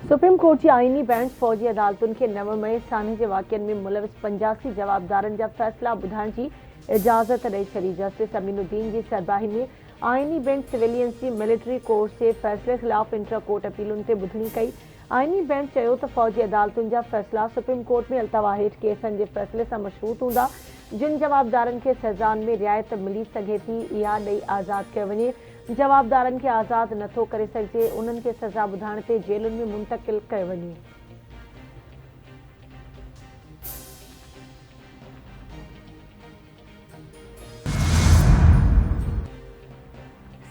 Supreme court की आईनी bench फौजी अदालतुनि खे 9 मई साने जे वाक़ियनि में मुलविस 85 जवाबदारनि जा फ़ैसिला ॿुधाइण जी इजाज़त ॾेई छॾी। जस्टिस अमीनुद्दीन जी सरबराही में आईनी बेंच सिविलियंस जी मिलिट्री कोर्ट जे फ़ैसिले ख़िलाफ़ इंटर कोर्ट अपीलुनि ते ॿुधणी कई। आईनी बेंच चयो त फौजी अदालतुनि जा फ़ैसिला सुप्रीम कोर्ट में अल्तवा हेठि केसनि जे फ़ैसिले सां मशरूत हूंदा। जिन जवाबदारनि खे सज़ाउनि में रियायत मिली सघे थी इहा ॾेई आज़ादु कयो वञे। जवाबदारनि खे आज़ादु नथो करे सघिजे उन्हनि खे सज़ा ॿुधाइण ते जेलुनि में मुंतक़िल कयो वञे।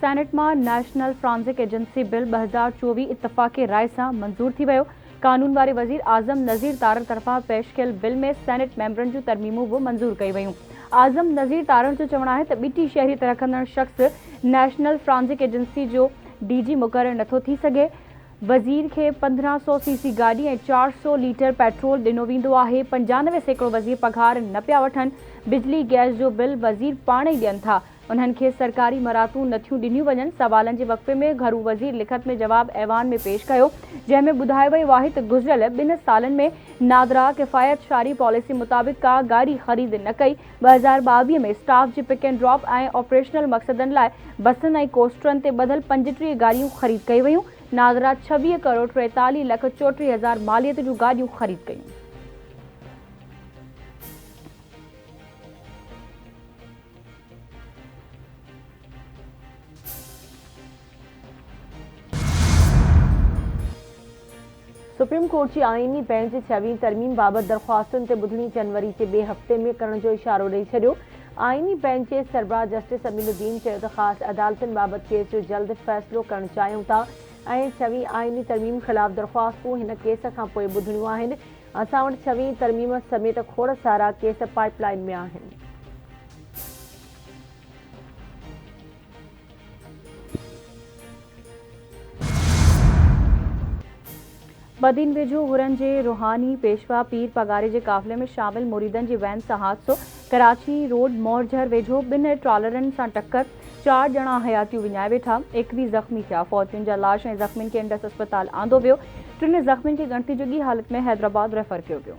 सेनेट में नेशनल फ्रांसिक एजेंसी बिल 2024 इतफाक़ी राय से मंजूर थी वियो। कानून वारे वज़ीर आज़म नज़ीर तारण तरफ़ां पेश कयल बिल में सेनेट मेंबरनि जूं तरमीमूं बि मंजूर कई वयूं। आज़म नज़ीर तारण जो चवणु आहे त ॿीटी शहरी रखंदड़ शख़्स नेशनल फ्रांसिक एजेंसी जो डीजी मुक़ररु नथो थी सघे। वज़ीर खे 1500 सीसी गाड़ी ऐं 400 लीटर पेट्रोल ॾिनो वेंदो आहे। 95% वज़ीर पघार न पिया वठनि। बिजली गैस जो बिल वज़ीर पाण ई ॾियनि था। उन्हनि खे सरकारी मरातूं नथियूं ॾिनियूं वञनि। सवालनि जे वक़्फ़े में घरू वज़ीर लिखत में जवाब ऐवान में पेश कयो, जंहिं में ॿुधायो वियो आहे त गुज़िरियल 2 सालनि में नादरा किफ़ायत शारी पॉलिसी मुताबिक़ का गाड़ी ख़रीद न कई। 2022 में स्टाफ जे पिक एंड ड्रॉप ऐं ऑपरेशनल मक़सदनि लाइ बसनि ऐं कोस्टरनि ते ॿधल 35 गाड़ियूं ख़रीद कई वयूं। नादरा 26 करोड़ 43 लख 34 हज़ार मालियत जूं गाड़ियूं ख़रीद कयूं। सुप्रीम कोर्ट की आईनी बेंच 6वीं तरमीम बाबत दरख्वास्तुनि ते ॿुधणी जनवरी के ॿिए हफ़्ते में करण जो इशारो ॾेई छॾियो। आईनी बेंच जे सरबराह जस्टिस अमीनुद्दीन चयो त ख़ासि अदालतुनि बाबति केस जो जल्द फ़ैसिलो करणु चाहियूं था ऐं 6वीं आईनी तरमीम ख़िलाफ़ दरख्वास्तूं हिन केस खां पोइ ॿुधणियूं आहिनि। असां वटि 6वीं तरमीम समेत खोड़ सारा केस पाइपलाइन में आहिनि। बदीन वेझो हुरन जे रूहानी पेशवा पीर पगारे जे काफ़िले में शामिल मुरीदनि जी वैन सां हादसो। कराची रोड मोरझर वेझो 2 ट्रॉलरनि सां टक्कर। 4 ॼणा हयातियूं विञाए वेठा। 21 ज़ख़्मी थिया। फौजियुनि जा लाश ऐं ज़ख़्मियुनि खे इंडस अस्पताल आंदो वियो। 3 ज़ख़्मियुनि खे गणती जुगी हालत में हैदराबाद रेफर कयो वियो।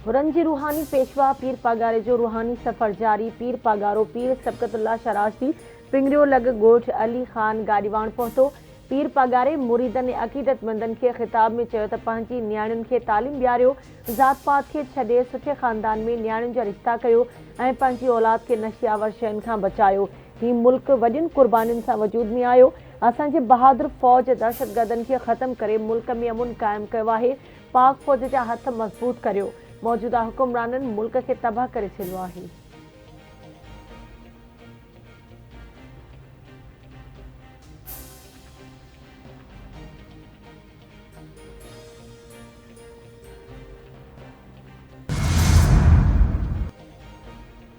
हुरन जी रूहानी पेशवा पीर पगारे जो रूहानी सफ़र जारी। पीर पगारो पीर सबकतुल्ला शराजदी पिंगरियो लॻ ॻोठ अली ख़ान गाड़ीवाण पहुतो। पीर पगारे मुरीदनि ऐं अक़ीदतमंदनि खे ख़िताब में चयो त पंहिंजी नियाणियुनि खे तालीम ॾियारियो, ज़ात पात खे छॾे सुठे ख़ानदान में नियाणियुनि जा रिश्ता कयो ऐं पंहिंजी औलाद खे नशियावर शयुनि खां बचायो। हीउ मुल्क वॾियुनि कुर्बानियुनि सां वजूद में आयो। असांजे बहादुर फ़ौज दहशतगर्दनि खे ख़त्म करे मुल्क में अमुन क़ाइमु कयो आहे। पाक फ़ौज जा हथ मज़बूत करियो। मौजूदा हुकुमराननि मुल्क खे तबाह करे छॾियो आहे।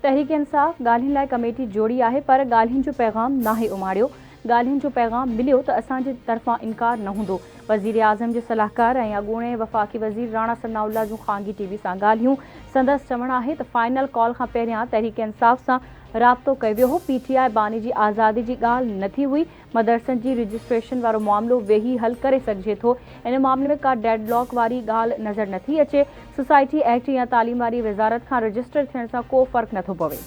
तहरीक इंसाफ़ ॻाल्हियुनि लाइ कमेटी जोड़ी आहे पर ॻाल्हियुनि जो पैगाम नाहे उमाड़ियो। ॻाल्हियुनि जो पैगाम मिलियो त असांजे तरफ़ां इनकार न हूंदो। वज़ीर आज़म जे सलाहकार ऐं अॻूणे वफ़ाक़ी वज़ीर राणा सनाउल्लाह जूं ख़ानगी टीवी सां ॻाल्हियूं। संदसि चवणु आहे त फाइनल कॉल खां पहिरियां तहरीक इंसाफ़ सां राब्तो कयो वियो हो। पीटीआई बानी जी आज़ादी जी ॻाल्हि न थी हुई। मदरसनि जी रजिस्ट्रेशन वारो मामिलो वेही हल करे सघिजे थो। इन मामले में का डेडलॉक वारी ॻाल्हि नज़र नथी अचे। सोसाइटी एक्ट या तालीम वारी वज़ारत खां रजिस्टर थियण सां को फ़र्क़ु नथो पवे।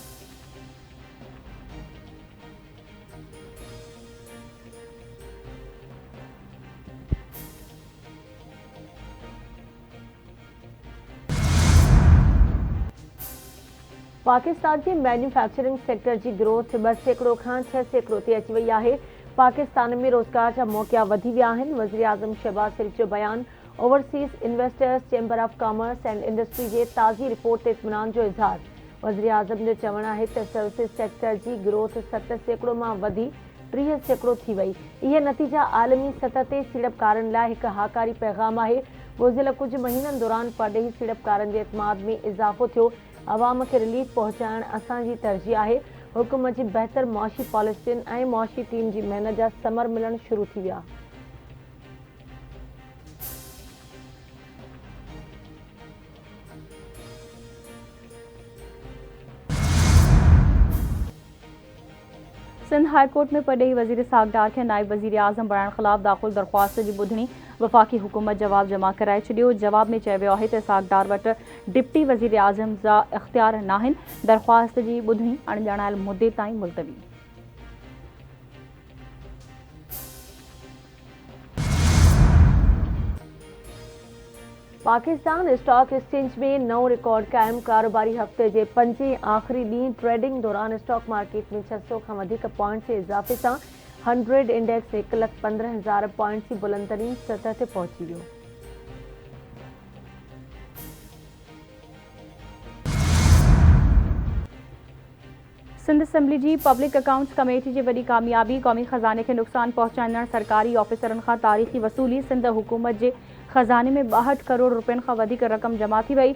पाकिस्तान के मैन्युफैक्चरिंग सेक्टर की ग्रोथ 2% खां 6% ते अची वई आहे। पाकिस्तान में रोज़गार जा मौक़ा वधी विया आहिनि। वज़ीर आज़म शहबाज शरीफ़ जो बयान। Overseas investors chamber of commerce and industry जे ताज़ी रिपोर्ट ते इत्मीनान जो इज़हार। वज़ीर आज़म जो चवणु आहे त सर्विसिस सेक्टर जी ग्रोथ 7% मां वधी 30% थी वई। इहे नतीजा आलमी सतह ते सीड़पकारनि लाइ हिकु हाकारी पैगाम आहे। गुज़िरियल कुझु महीननि दौरान परॾेही सीड़पकारनि जे एतमाद में इज़ाफ़ो थियो। अवाम खे रिलीफ पहुचाइणु असांजी तरजीह आहे। हुकूमत जी बहितर मुआशी पॉलिसियुनि ऐं मुआशी टीम जी महिनत जा समर मिलणु शुरू थी विया। सिंध हाई कोर्ट में पॾेही वज़ीर इसहाक़ डार खे नाइब वज़ीर आज़म बणाइण ख़िलाफ़ दाख़िल दरख़्वास्त जी ॿुधणी वफ़ाक़ी हुकूमत जवाब जमा कराए छॾियो। जवाब में चयो वियो आहे त इसहाक़ डार वटि डिप्टी वज़ीर आज़म जा इख़्तियार नाहिनि। दरख़्वास्त जी ॿुधणी अणॼाणायल मुदे ताईं मुलतवी। पाकिस्तान स्टॉक एक्सचेंज में नओं रिकॉर्ड क़ाइमु। कारोबारी हफ़्ते जे 5 आख़िरी ॾींहुं ट्रेडिंग दौरान स्टॉक मार्केट में 600 खां वधीक पॉइंट्स जे इज़ाफ़े सां 100 इंडेक्स 1,15,000 पॉइंट्स जी बुलंदतरीन सतह ते पहुची वियो। सिंध असेंबली जी पब्लिक अकाउंट्स कमेटी जी वॾी कामयाबी। क़ौमी ख़ज़ाने खे नुक़सान पहुचाईंदड़ सरकारी ऑफिसरनि खां तारीख़ी वसूली। सिंध हुकूमत जे ख़ज़ाने में 62 करोड़ रुपयनि खां वधीक रक़म जमा थी वई।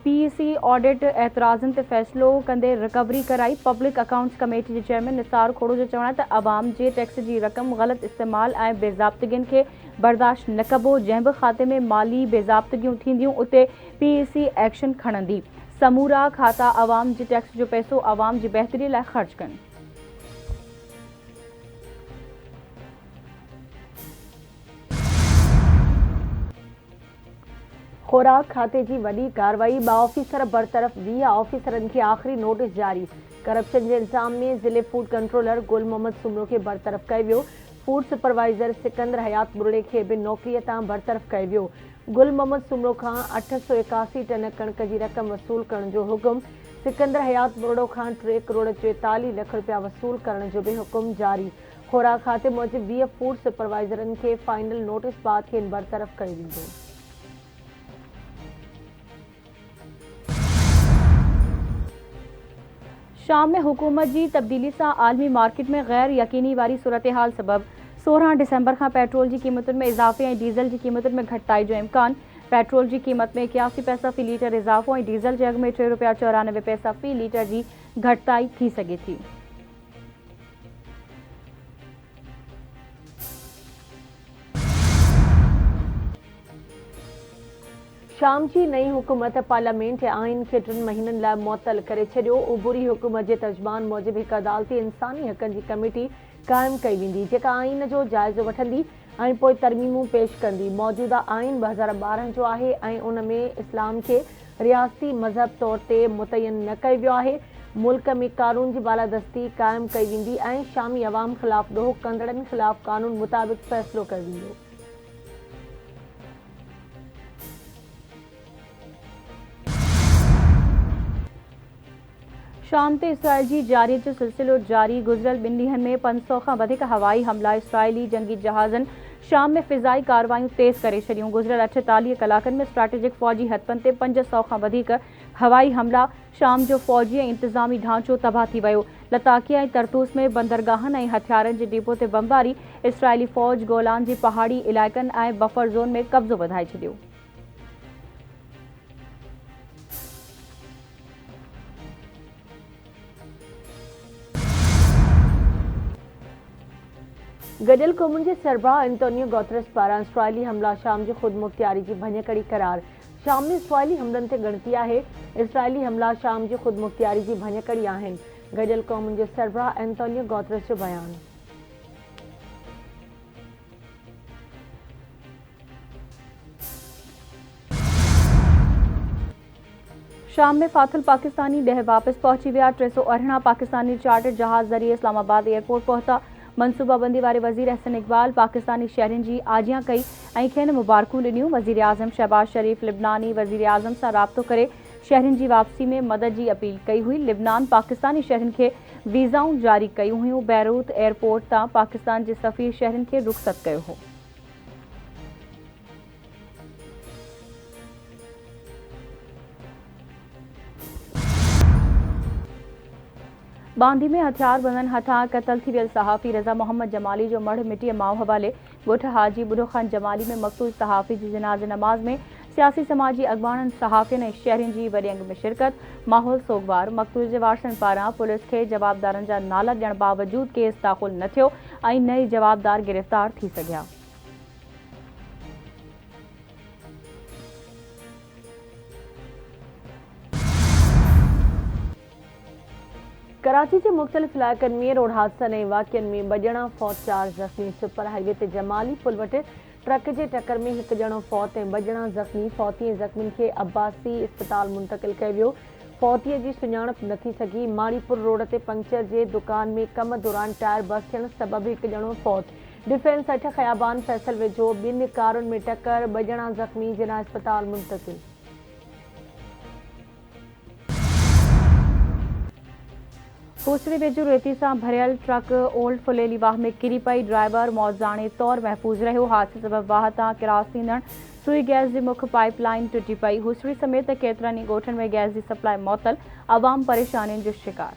पीईसी ऑडिट एतिराज़नि ते फ़ैसिलो कंदे रिकवरी कराई। पब्लिक अकाउंट्स कमेटी जे चेयरमैन निसार खोड़ो जो चवणु आहे त अवाम जे टैक्स जी रक़म ग़लति इस्तेमालु ऐं बेज़ाब्तगियुनि खे बर्दाश्त न कबो। जंहिं बि खाते में माली बेज़ाब्तगियूं थींदियूं उते पीईसी एक्शन खणंदी। समूरा खाता अवाम जे टैक्स जो पैसो अवाम जी बहितरी लाइ ख़र्च कनि। ख़ुराक खाते जी वॾी कार्रवाई। 2 ऑफिसर बरतरफ़, 20 ऑफिसरनि खे आख़िरी नोटिस जारी। करप्शन जे इल्ज़ाम में ज़िले फूड कंट्रोलर गुल मोहम्मद सुमरो खे बरतरफ़ कयो वियो। फूड सुपरवाइज़र सिकंदर हयात बुरड़े खे बि नौकरीअ तां बरतरफ़ कयो वियो। गुल मोहम्मद सुमरो खां 881 टन कणक जी रक़म वसूल करण जो हुकुम। सिकंदर हयात बुरड़ो खां 3 करोड़ 44 लख रुपया वसूल करण जो बि हुकुम जारी। ख़ुराक खाते मूजिबि 20 फूड सुपरवाइज़रनि खे फाइनल नोटिस बाद खेनि बरतरफ़ कयो वेंदो। शाम में हुकूमत जी तब्दीली सां आलमी मार्केट में गैर यकीनी वारी सूरत हाल सबब 16 डिसंबर खां पेट्रोल जी क़ीमतुनि में इज़ाफ़े ऐं डीज़ल जी क़ीमतुनि में घटिताई जो इम्कान। पेट्रोल जी क़ीमत में 81 पैसा फ़ी लीटर इज़ाफ़ो ऐं डीज़ल जे अघ में 3 रुपया 94 पैसा फ़ी लीटर जी घटिताई थी सघे थी। शाम जी नई हुकूमत पार्लियामेंट आइन खे 3 महीननि लाइ मुअत्तल करे छॾियो। उबूरी हुकूमत जे तर्जुमान मूजिबि हिकु अदालती इंसानी हक़नि जी कमेटी क़ाइमु कई वेंदी जेका आइन जो जाइज़ो वठंदी ऐं पोइ तरमीमूं पेश कंदी। मौजूदा आइन 2012 जो आहे ऐं उन में इस्लाम खे रियासती मज़हब तौर ते मुतयन न कयो वियो आहे। मुल्क में कानून जी बालादस्ती क़ाइमु कई वेंदी ऐं शामी अवाम ख़िलाफ़ ॾोह कंदड़नि ख़िलाफ़ कानून मुताबिक़ फ़ैसिलो कयो वेंदो। शाम ते इसराइल जी जारियत जो सिलसिलो जारी। गुज़िरियल 2 ॾींहनि में 500 खां वधीक हवाई हमला। इसराइली जंगी जहाज़नि शाम में फ़िज़ाई कार्रवायूं तेज़ करे छॾियूं। गुज़िरियल 48 कलाकनि में स्ट्रेटेजिक फ़ौजी हदफ़नि ते 500 खां वधीक हवाई हमला। शाम जो फ़ौजी ऐं इंतिज़ामी ढांचो तबाह थी वियो। लताकिया ऐं तरतूस में बंदरगाहनि ऐं हथियारनि जे डिपो ते बमबारी। इसराइली फ़ौज गोलान जी पहाड़ी इलाइक़नि ऐं बफर ज़ोन में कब्ज़ो वधाए छॾियो। गडियल क़ौमुनि जे सरबराह एंटोनियो गुतरस पारां इसराइली हमला शाम जी ख़ुदि मुख़्तियारी जी भञकड़ी करार। शाम में इसराइली हमलनि ते ॻणती आहे। इसराइली हमला शाम जी ख़ुदि मुख़्तियारी जी भञकड़ी आहिनि। गडियल क़ौमुनि जे सरबराह एंटोनियो गुतरस जो बयानु। शाम में फाथल पाकिस्तानी 10 वापस पहुची विया। 318 पाकिस्तानी चार्टर जहाज़ ज़रिए इस्लामाबाद एयरपोर्ट पहुता। मनसूबाबंदी वारे वज़ीर अहसन इक़बाल पाकिस्तानी शहरियुनि जी आजियां कई ऐं खेनि मुबारकूं ॾिनियूं। वज़ीर आज़म शहबाज शरीफ़ लिबनानी वज़ीर आज़म सां राब्तो करे शहरियुनि जी वापसी में मदद जी अपील कई हुई। लिबनान पाकिस्तानी शहरियुनि खे वीज़ाऊं जारी कयूं हुयूं। बैरूत एयरपोर्ट तां पाकिस्तान जे सफ़ीर शहरियुनि खे रुख़सत कयो हो। बांदी में हथियार बंदनि हथां क़तल थी वियल सहाफ़ी रज़ा मोहम्मद जमाली जो मढ़ मिटीअ माउ हवाले। ॻोठ हाजी बुढ़ो ख़ान जमाली में मक़तूल सहाफ़ी जी जनाज़ नमाज़ में सियासी समाजी अॻवाननि सहाफ़ियुनि ऐं शहरियुनि जी वॾे अंग में शिरकत। माहौल सोगवार। मक़तूल जे वारसनि पारां पुलिस खे जवाबदारनि जा नाला ॾियण बावजूदि केस दाख़िल न थियो ऐं न ई जवाबदार गिरफ़्तार थी सघिया। कराची के मुख़्तलिफ़ इलाक़नि में रोड हादसनि ऐं वाक़िअनि में 2 ॼणा फौत, 4 ज़ख़्मी। सुपर हाईवे ते जमाली पुल वटि ट्रक जे टक्कर में 1 ॼणो फौत ऐं 2 ॼणा ज़ख़्मी। फौती ऐं ज़ख़्मियुनि खे अब्बासी इस्पताल मुंतक़िल कयो वियो। फौतीअ जी सुञाणप नथी सघी। माड़ीपुर रोड ते पंक्चर जे दुकान में कम दौरान टायर बस्ट थियण सबबि 1 ॼणो फौत। डिफेंस 8 ख़याबान फैसल वेझो 2 कारुनि में टक्कर, 2 ॼणा ज़ख़्मी, जिना इस्पताल मुंतक़िल। फूसड़ी वेझो रेती सां भरियल ट्रक ओल्ड फुलेली वाह में किरी पई। ड्राइवर मौज़ाणे तौर महफ़ूज़ रहियो। हादसे सबबि वाह तां क्रॉस थींदड़ सुई गैस जी मुख्य पाइप लाइन टुटी पई। हुसड़ी समेत केतिरनि ई ॻोठनि में गैस जी सप्लाई मुअतल। आवाम परेशानियुनि जो शिकार।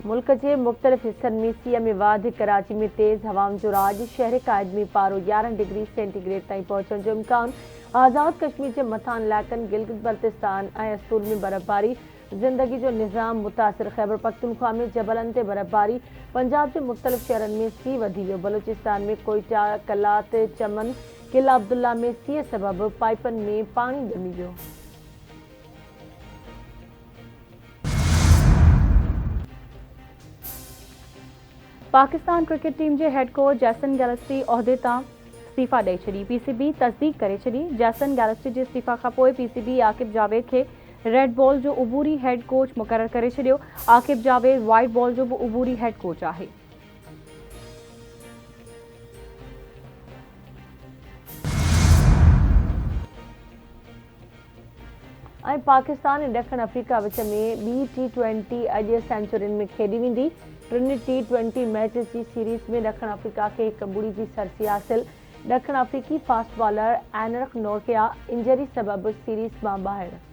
मुल्क के मुख़्तलिफ़ हिस्सनि में सीअ में वाधि। कराची में तेज़ हवाउनि जो राॼ। शहर कायदमी पारो 11 डिग्री सेंटीग्रेड ताईं पहुचण जो इम्कान। आज़ाद कश्मीर के मथान इलाक़नि गिलगित बल्तिस्तान ऐं अस्तूर में बर्फ़बारी। ज़िंदगी जो निज़ाम मुतासिर। खैबर पख्तूनख्वा में जबलनि ते बर्फ़बारी। पंजाब के मुख़्तलिफ़ शहरनि में सीउ वधी वियो। बलूचिस्तान में कोयटा, कलात, चमन, किला अब्दुल्ला में सीअ सबबि पाइपनि में पाणी ॼमी वियो। पाकिस्तान क्रिकेट टीम के हेड कोच जैसन गैलेस्टी उहिदे तां इस्तीफ़ा ॾेई छॾी। पीसीबी तस्दीक़ करे छॾी। जैसन गैलेस्टी जे इस्तीफ़ा खां पोइ पीसीबी आकिब जावेद खे रेड बॉल जो उबूरी हेड कोच मुक़ररु करे छॾियो। आकिब जावेद वाइट बॉल जो बि उबूरी हेड कोच आहे। पाकिस्तान ऐं ॾखण अफ्रीका विच में ॿी T20 अॼु सेंचुरियुनि में खेॾी वेंदी। 3 T20 मैचिस जी सीरीज़ में ॾखण अफ्रीका खे 1-0 जी सरसी हासिल। ॾखण अफ्रीकी फास्ट बॉलर एनरक नोर्किया इंजरी सबबि सीरीज़ मां ॿाहिरि।